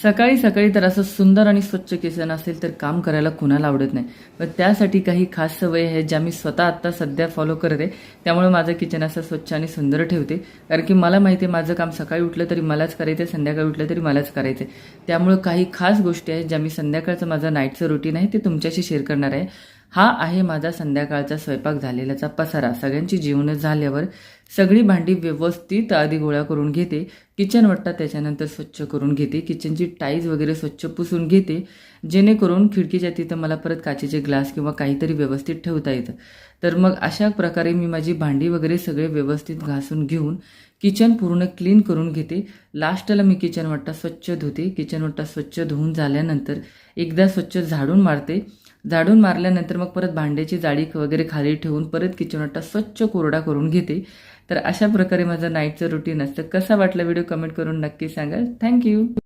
सकाळी सकाळी तर असं सुंदर आणि स्वच्छ किचन असेल तर काम करायला कुणाला आवडत नाही. पण त्यासाठी काही खास सवयी आहेत ज्या मी स्वतः आत्ता सध्या फॉलो करते. त्यामुळे माझं किचन असं स्वच्छ आणि सुंदर ठेवते. कारण की मला माहिती आहे माझं काम सकाळी उठलं तरी मलाच करायचं आहे, संध्याकाळी उठलं तरी मलाच करायचं आहे. त्यामुळे काही खास गोष्टी आहेत ज्या मी संध्याकाळचं माझं नाईटचं रुटीन आहे ते तुमच्याशी शेअर करणार आहे. हा आहे माझा संध्याकाळचा स्वयंपाक झालेल्याचा पसारा. सगळ्यांची जेवणं झाल्यावर सगळी भांडी व्यवस्थित आधी गोळा करून घेते. किचन वट्टा त्याच्यानंतर स्वच्छ करून घेते. किचनची टाईल्स वगैरे स्वच्छ पुसून घेते, जेणेकरून खिडकीच्या तिथं मला परत काचेचे ग्लास किंवा काहीतरी व्यवस्थित ठेवता येतं. तर मग अशा प्रकारे मी माझी भांडी वगैरे सगळे व्यवस्थित घासून घेऊन किचन पूर्ण क्लीन करून घेते. लास्टला मी किचन वट्टा स्वच्छ धुते. किचन वट्टा स्वच्छ धुवून झाल्यानंतर एकदा स्वच्छ झाडून मारते. झाडून मारल्यानंतर मग परत भांड्याची जाळी वगैरे खाली ठेवून परत किचन वट्टा स्वच्छ कोरडा करून घेते. तर अशा प्रकारे माझं नाईटचं रुटीन असतं. कसा वाटला व्हिडिओ कमेंट करून नक्की सांगा. थँक्यू.